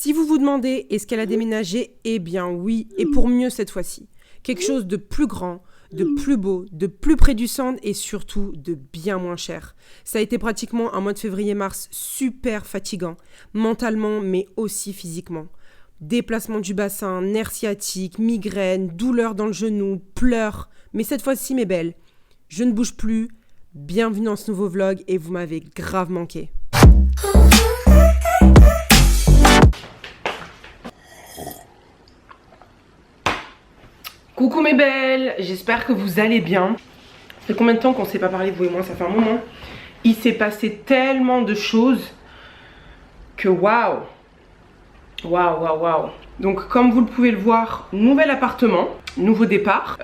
Si vous vous demandez est-ce qu'elle a déménagé, eh bien oui, et pour mieux cette fois-ci. Quelque chose de plus grand, de plus beau, de plus près du centre et surtout de bien moins cher. Ça a été pratiquement un mois de février-mars super fatigant, mentalement mais aussi physiquement. Déplacement du bassin, nerfs sciatiques, migraines, douleurs dans le genou, pleurs. Mais cette fois-ci, mes belles, je ne bouge plus. Bienvenue dans ce nouveau vlog et vous m'avez grave manqué. Coucou mes belles, j'espère que vous allez bien. Ça fait combien de temps qu'on ne s'est pas parlé, vous et moi? Ça fait un moment. Il s'est passé tellement de choses que waouh. Donc comme vous le pouvez le voir, nouvel appartement, nouveau départ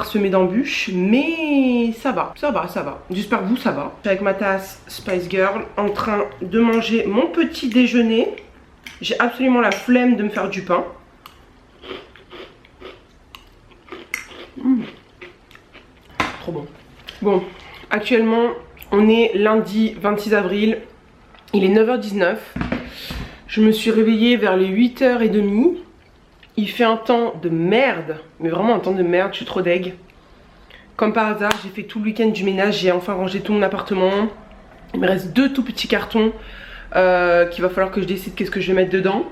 semé d'embûches, mais ça va. J'espère que vous ça va. Je suis avec ma tasse Spice Girl en train de manger mon petit déjeuner. J'ai absolument la flemme de me faire du pain. Trop bon. Bon, actuellement on est lundi 26 avril, il est 9h19. Je me suis réveillée vers les 8h30. Il fait un temps de merde, mais vraiment un temps de merde, je suis trop deg. Comme par hasard, j'ai fait tout le week-end du ménage, j'ai enfin rangé tout mon appartement. Il me reste 2 tout petits cartons qu'il va falloir que je décide qu'est-ce que je vais mettre dedans.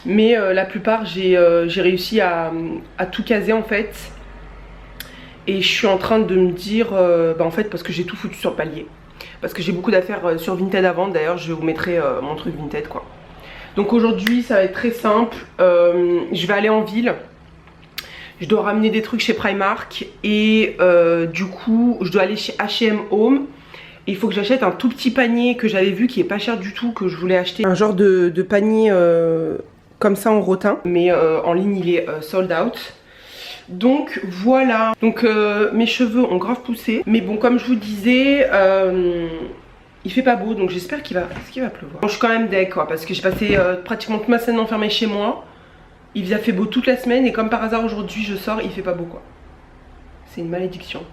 Mais la plupart, j'ai réussi à tout caser en fait. Et je suis en train de me dire, en fait, parce que j'ai tout foutu sur le palier. Parce que j'ai beaucoup d'affaires sur Vinted à vendre, d'ailleurs je vous mettrai mon truc Vinted quoi. Donc aujourd'hui ça va être très simple, je vais aller en ville. Je dois ramener des trucs chez Primark et du coup je dois aller chez H&M Home. Et il faut que j'achète un tout petit panier que j'avais vu qui est pas cher du tout, que je voulais acheter. Un genre de panier comme ça en rotin, mais en ligne il est sold out. Donc voilà, donc mes cheveux ont grave poussé. Mais bon, comme je vous disais, il fait pas beau, donc j'espère qu'il va pleuvoir. Bon, je suis quand même deg quoi, parce que j'ai passé pratiquement toute ma semaine enfermée chez moi. Il a fait beau toute la semaine et comme par hasard aujourd'hui je sors, il fait pas beau quoi. C'est une malédiction.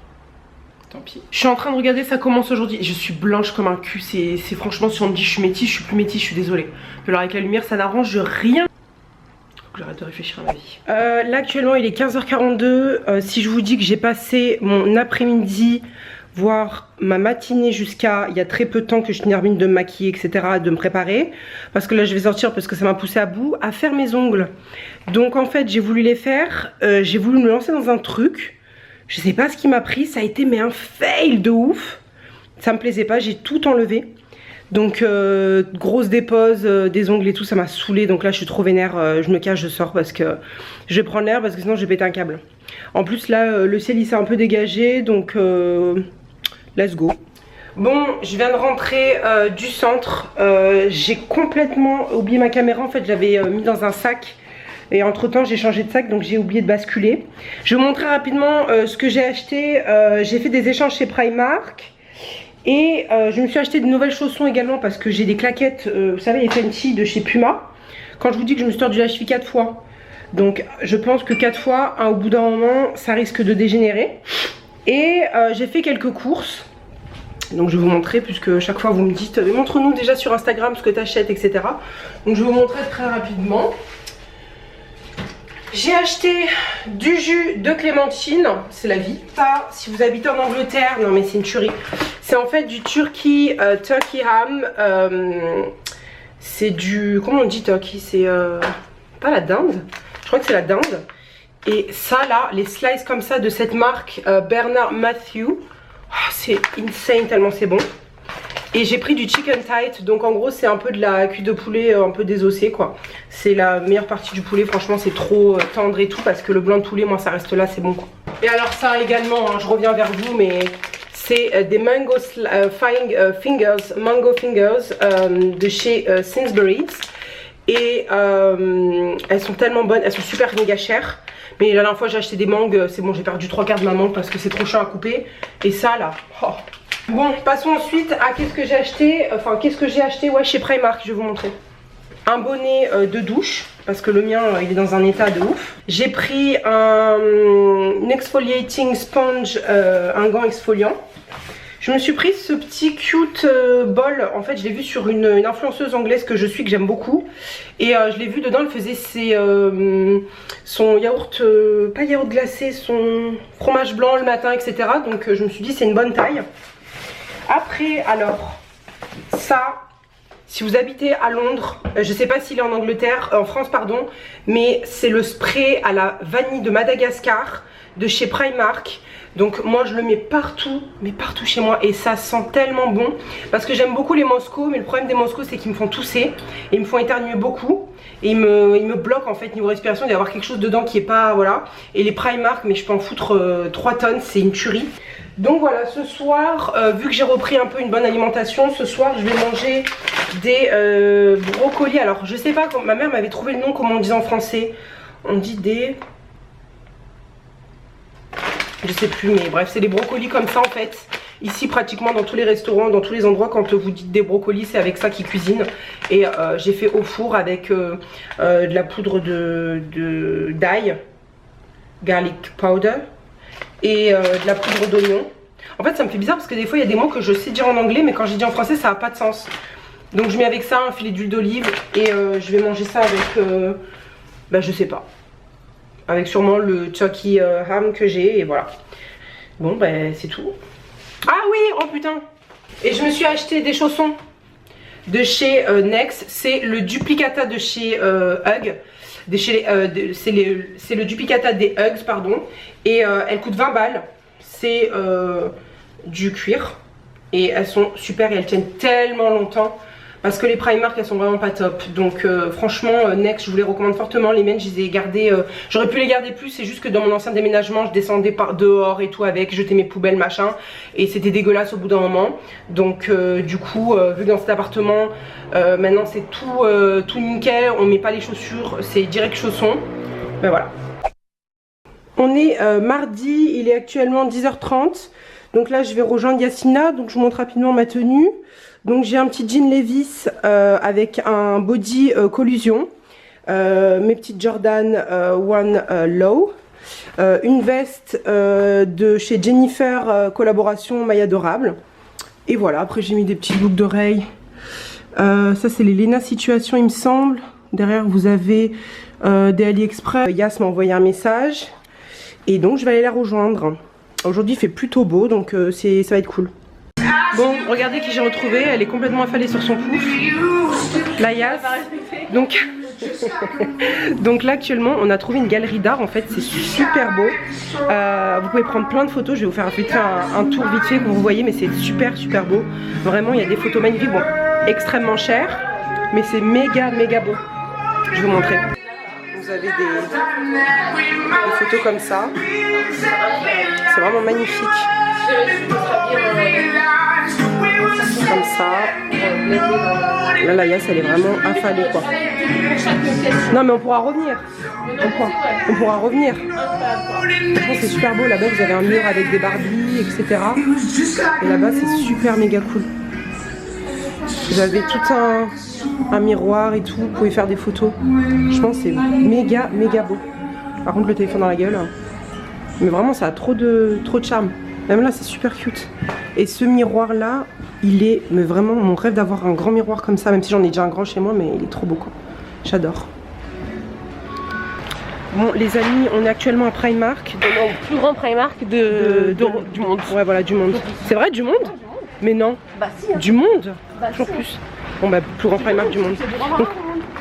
Tant pis. Je suis en train de regarder, ça commence aujourd'hui. Je suis blanche comme un cul, c'est franchement, si on me dit je suis métisse, je suis plus métisse, je suis désolée. Alors avec la lumière ça n'arrange rien. J'arrête de réfléchir à ma vie. Là actuellement il est 15h42. Si je vous dis que j'ai passé mon après-midi, voire ma matinée jusqu'à il y a très peu de temps que je termine de me maquiller, etc., de me préparer. Parce que là je vais sortir parce que ça m'a poussé à bout, à faire mes ongles. Donc en fait j'ai voulu les faire, j'ai voulu me lancer dans un truc. Je sais pas ce qui m'a pris, ça a été mais un fail de ouf. Ça me plaisait pas, j'ai tout enlevé. Donc grosse dépose des ongles et tout, ça m'a saoulé. Donc là je suis trop vénère, je me cache, je sors parce que je vais prendre l'air, parce que sinon je vais péter un câble. En plus là le ciel il s'est un peu dégagé, donc let's go. Bon, je viens de rentrer du centre. J'ai complètement oublié ma caméra, en fait je l'avais mis dans un sac. Et entre temps j'ai changé de sac, donc j'ai oublié de basculer. Je vais vous montrer rapidement ce que j'ai acheté. J'ai fait des échanges chez Primark. Et je me suis acheté de nouvelles chaussons également parce que j'ai des claquettes, vous savez les Fenty de chez Puma. Quand je vous dis que je me suis tordu la cheville 4 fois, donc je pense que 4 fois, au bout d'un moment, ça risque de dégénérer. Et j'ai fait quelques courses, donc je vais vous montrer puisque chaque fois vous me dites montre-nous déjà sur Instagram ce que tu achètes, etc. Donc je vais vous montrer très rapidement. J'ai acheté du jus de clémentine, c'est la vie. Ça, si vous habitez en Angleterre, non mais c'est une tuerie. C'est en fait du turkey ham. C'est du, comment on dit turkey? C'est pas la dinde. Je crois que c'est la dinde. Et ça là, les slices comme ça de cette marque Bernard Matthew. Oh, c'est insane tellement c'est bon. Et j'ai pris du chicken tight, donc en gros c'est un peu de la cuisse de poulet un peu désossée quoi. C'est la meilleure partie du poulet, franchement c'est trop tendre et tout, parce que le blanc de poulet moi ça reste là, c'est bon quoi. Et alors ça également, hein, je reviens vers vous, mais c'est des mango fingers de chez Sainsbury's. Et elles sont tellement bonnes, elles sont super méga chères. Mais la dernière fois j'ai acheté des mangues, c'est bon j'ai perdu 3/4 de ma mangue parce que c'est trop chiant à couper. Et ça là, oh. Bon, passons ensuite à qu'est-ce que j'ai acheté. Enfin, qu'est-ce que j'ai acheté ouais, chez Primark, je vais vous montrer. Un bonnet de douche, parce que le mien, il est dans un état de ouf. J'ai pris un exfoliating sponge, un gant exfoliant. Je me suis pris ce petit cute bol. En fait je l'ai vu sur une influenceuse anglaise que je suis, que j'aime beaucoup. Et je l'ai vu dedans, elle faisait son yaourt, pas yaourt glacé, son fromage blanc le matin, etc. Donc je me suis dit c'est une bonne taille. Après alors, ça, si vous habitez à Londres, je sais pas s'il est en Angleterre, en France pardon, mais c'est le spray à la vanille de Madagascar de chez Primark. Donc moi je le mets partout, mais partout chez moi, et ça sent tellement bon. Parce que j'aime beaucoup les Moscow, mais le problème des Moscow c'est qu'ils me font tousser et ils me font éternuer beaucoup. Et ils me bloquent en fait niveau respiration, il doit y avoir quelque chose dedans qui est pas, voilà. Et les Primark, mais je peux en foutre 3 tonnes, c'est une tuerie. Donc voilà, ce soir, vu que j'ai repris un peu une bonne alimentation, ce soir je vais manger des brocolis. Alors je sais pas, ma mère m'avait trouvé le nom, comment on dit en français. On dit des... je sais plus, mais bref, c'est des brocolis comme ça en fait. Ici pratiquement dans tous les restaurants, dans tous les endroits, quand vous dites des brocolis, c'est avec ça qu'ils cuisinent. Et j'ai fait au four avec de la poudre d'ail, garlic powder, et de la poudre d'oignon. En fait ça me fait bizarre parce que des fois il y a des mots que je sais dire en anglais, mais quand j'ai dit en français ça n'a pas de sens. Donc je mets avec ça un filet d'huile d'olive et je vais manger ça avec, bah je sais pas, avec sûrement le turkey ham que j'ai, et voilà. Bon ben c'est tout. Ah oui, oh putain. Et je me suis acheté des chaussons de chez Next. C'est le duplicata de chez Hug. C'est le duplicata des Hugs, pardon. Et elles coûtent 20 balles. C'est du cuir. Et elles sont super et elles tiennent tellement longtemps. Parce que les Primark elles sont vraiment pas top. Donc franchement Next je vous les recommande fortement. Les miennes je les ai gardées, j'aurais pu les garder plus. C'est juste que dans mon ancien déménagement je descendais par dehors et tout avec, jeter mes poubelles machin. Et c'était dégueulasse au bout d'un moment. Donc du coup vu que dans cet appartement maintenant c'est tout nickel. On met pas les chaussures, c'est direct chaussons. Ben voilà. On est mardi, il est actuellement 10h30. Donc là je vais rejoindre Yacina. Donc je vous montre rapidement ma tenue. Donc j'ai un petit jean Levi's avec un body collusion, mes petites Jordan One Low, une veste de chez Jennifer collaboration maille adorable. Et voilà, après j'ai mis des petits boucles d'oreilles. Ça c'est les Lena Situation il me semble. Derrière vous avez des AliExpress. Yas m'a envoyé un message et donc je vais aller la rejoindre. Aujourd'hui il fait plutôt beau donc ça va être cool. Bon, regardez qui j'ai retrouvé, elle est complètement affalée sur son pouf. La Yas. Donc là actuellement on a trouvé une galerie d'art, en fait c'est super beau. Vous pouvez prendre plein de photos, je vais vous faire un tour vite fait que vous voyez, mais c'est super beau. Vraiment il y a des photos magnifiques, bon extrêmement cher, mais c'est méga beau. Je vais vous montrer. Vous avez des photos comme ça, c'est vraiment magnifique. Comme ça. Là la Yas elle est vraiment affalée quoi. Non mais on pourra revenir. On pourra revenir. C'est super beau, là-bas vous avez un mur avec des Barbies, etc. Et là-bas c'est super méga cool. Vous avez tout un miroir et tout, vous pouvez faire des photos. Je pense que c'est méga beau. Par contre le téléphone dans la gueule. Mais vraiment ça a trop de charme. Même là c'est super cute. Et ce miroir là, il est mais vraiment mon rêve d'avoir un grand miroir comme ça. Même si j'en ai déjà un grand chez moi, mais il est trop beau quoi. J'adore. Bon les amis, on est actuellement à Primark. Dans le plus grand Primark du monde. Ouais voilà, du monde. C'est vrai, du monde? Mais non. Bah si. Du monde? Bah, toujours si. plus. Bon bah plus grand Primark du monde.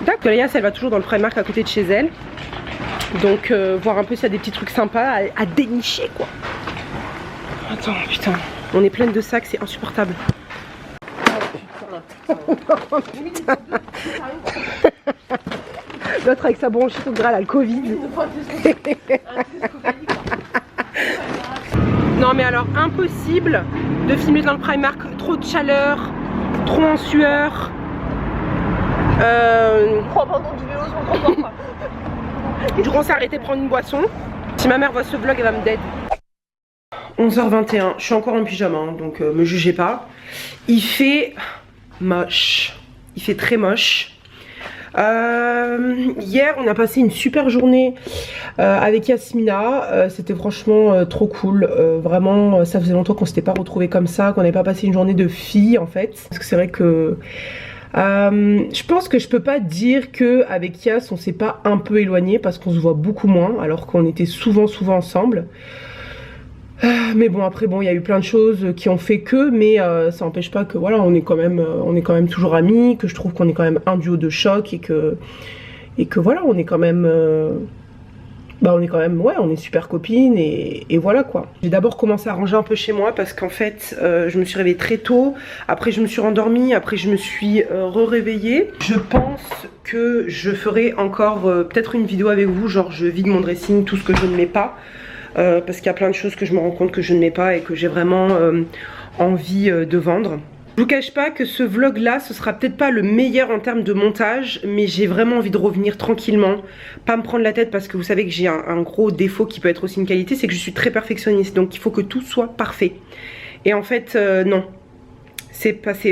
D'accord, Léa elle va toujours dans le Primark à côté de chez elle. Donc voir un peu s'il y a des petits trucs sympas à dénicher quoi. Attends, putain, on est pleine de sacs, c'est insupportable. Oh putain. L'autre avec sa bronchite au gras, là, le Covid. Non mais alors, impossible de filmer dans le Primark, trop de chaleur, trop en sueur. Trop abandon du vélo sur le trottoir quoi. Du coup on s'est arrêté prendre une boisson. Si ma mère voit ce vlog elle va me dead. 11h21, je suis encore en pyjama hein, donc me jugez pas. Il fait moche, il fait très moche. Hier on a passé une super journée avec Yasmina, c'était franchement trop cool, vraiment ça faisait longtemps qu'on s'était pas retrouvés comme ça, qu'on n'avait pas passé une journée de filles en fait, parce que c'est vrai que je pense que je peux pas dire que avec Yas on s'est pas un peu éloigné parce qu'on se voit beaucoup moins alors qu'on était souvent ensemble. Mais bon, après bon, il y a eu plein de choses qui ont fait que, mais ça n'empêche pas que voilà, on est quand même toujours amis, que je trouve qu'on est quand même un duo de choc et que voilà, on est quand même ouais, on est super copines et voilà quoi. J'ai d'abord commencé à ranger un peu chez moi parce qu'en fait je me suis réveillée très tôt, après je me suis rendormie, après je me suis réveillée. Je pense que je ferai encore peut-être une vidéo avec vous, genre je vide mon dressing, tout ce que je ne mets pas. Parce qu'il y a plein de choses que je me rends compte que je ne mets pas et que j'ai vraiment envie de vendre. Je vous cache pas que ce vlog là ce sera peut-être pas le meilleur en termes de montage, mais j'ai vraiment envie de revenir tranquillement, pas me prendre la tête parce que vous savez que j'ai un gros défaut qui peut être aussi une qualité, c'est que je suis très perfectionniste, donc il faut que tout soit parfait. Et en fait non,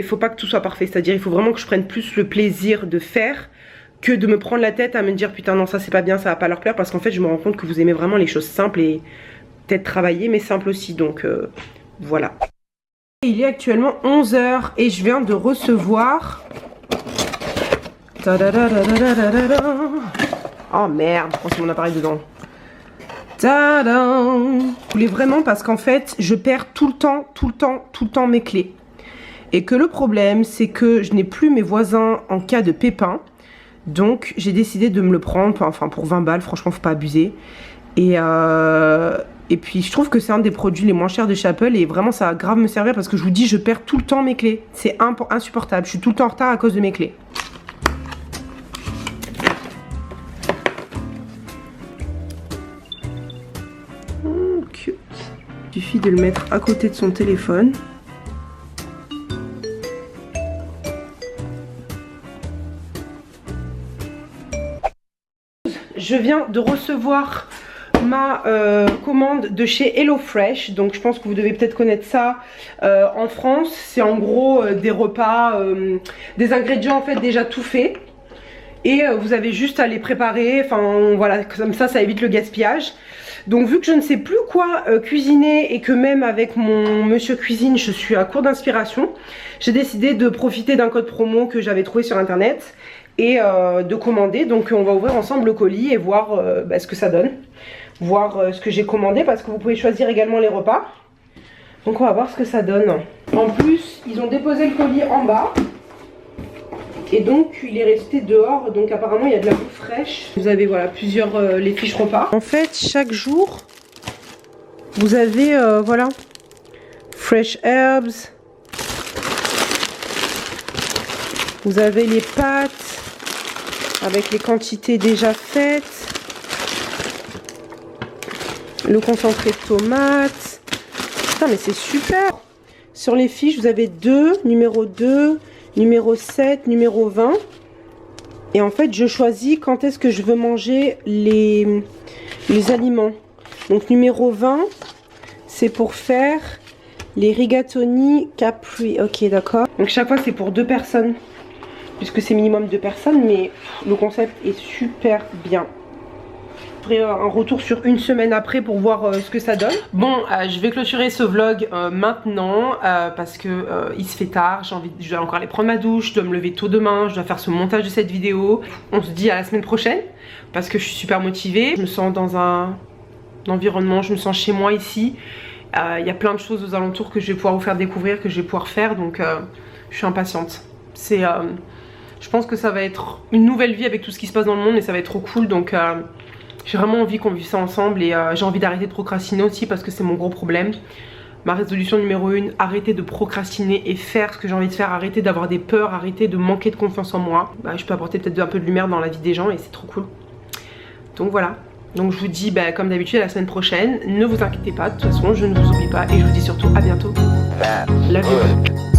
faut pas que tout soit parfait, c'est-à-dire il faut vraiment que je prenne plus le plaisir de faire que de me prendre la tête à me dire putain non ça c'est pas bien, ça va pas leur plaire, parce qu'en fait je me rends compte que vous aimez vraiment les choses simples et peut-être travailler mais simples aussi, donc voilà. Il est actuellement 11 h et je viens de recevoir oh merde, je pense que mon appareil dedans. Tadam. Je voulais vraiment parce qu'en fait je perds tout le temps mes clés et que le problème c'est que je n'ai plus mes voisins en cas de pépin. Donc j'ai décidé de me le prendre, enfin pour 20 balles, franchement faut pas abuser. Et puis je trouve que c'est un des produits les moins chers de chez Apple et vraiment ça va grave me servir parce que je vous dis je perds tout le temps mes clés. C'est insupportable, je suis tout le temps en retard à cause de mes clés. Cute. Il suffit de le mettre à côté de son téléphone. Je viens de recevoir ma commande de chez HelloFresh, donc je pense que vous devez peut-être connaître ça en France. C'est en gros des repas, des ingrédients en fait déjà tout faits et vous avez juste à les préparer, enfin voilà, comme ça évite le gaspillage. Donc vu que je ne sais plus quoi cuisiner et que même avec mon monsieur cuisine je suis à court d'inspiration, j'ai décidé de profiter d'un code promo que j'avais trouvé sur internet et de commander. Donc on va ouvrir ensemble le colis et voir ce que ça donne, voir ce que j'ai commandé parce que vous pouvez choisir également les repas. Donc on va voir ce que ça donne. En plus ils ont déposé le colis en bas et donc il est resté dehors, donc apparemment il y a de la bouffe fraîche. Vous avez voilà plusieurs les fiches repas. En fait chaque jour vous avez voilà fresh herbs, vous avez les pâtes avec les quantités déjà faites, le concentré de tomates. Putain mais c'est super. Sur les fiches vous avez numéro 2, numéro 7, numéro 20. Et en fait je choisis quand est-ce que je veux manger les aliments. Donc numéro 20 c'est pour faire les rigatoni capri. Ok d'accord. Donc chaque fois c'est pour 2 personnes, puisque c'est minimum 2 personnes, mais le concept est super bien. Je ferai un retour sur une semaine après pour voir ce que ça donne. Bon, je vais clôturer ce vlog maintenant parce que il se fait tard, je dois encore aller prendre ma douche, je dois me lever tôt demain, je dois faire ce montage de cette vidéo. On se dit à la semaine prochaine parce que je suis super motivée. Je me sens dans un environnement, je me sens chez moi ici. Il y a plein de choses aux alentours que je vais pouvoir vous faire découvrir, que je vais pouvoir faire, donc je suis impatiente. Je pense que ça va être une nouvelle vie avec tout ce qui se passe dans le monde et ça va être trop cool, donc j'ai vraiment envie qu'on vive ça ensemble et j'ai envie d'arrêter de procrastiner aussi parce que c'est mon gros problème. Ma résolution numéro 1, arrêter de procrastiner et faire ce que j'ai envie de faire, arrêter d'avoir des peurs, arrêter de manquer de confiance en moi. Je peux apporter peut-être un peu de lumière dans la vie des gens et c'est trop cool. Donc voilà, donc je vous dis comme d'habitude à la semaine prochaine. Ne vous inquiétez pas, de toute façon je ne vous oublie pas et je vous dis surtout à bientôt. Love you.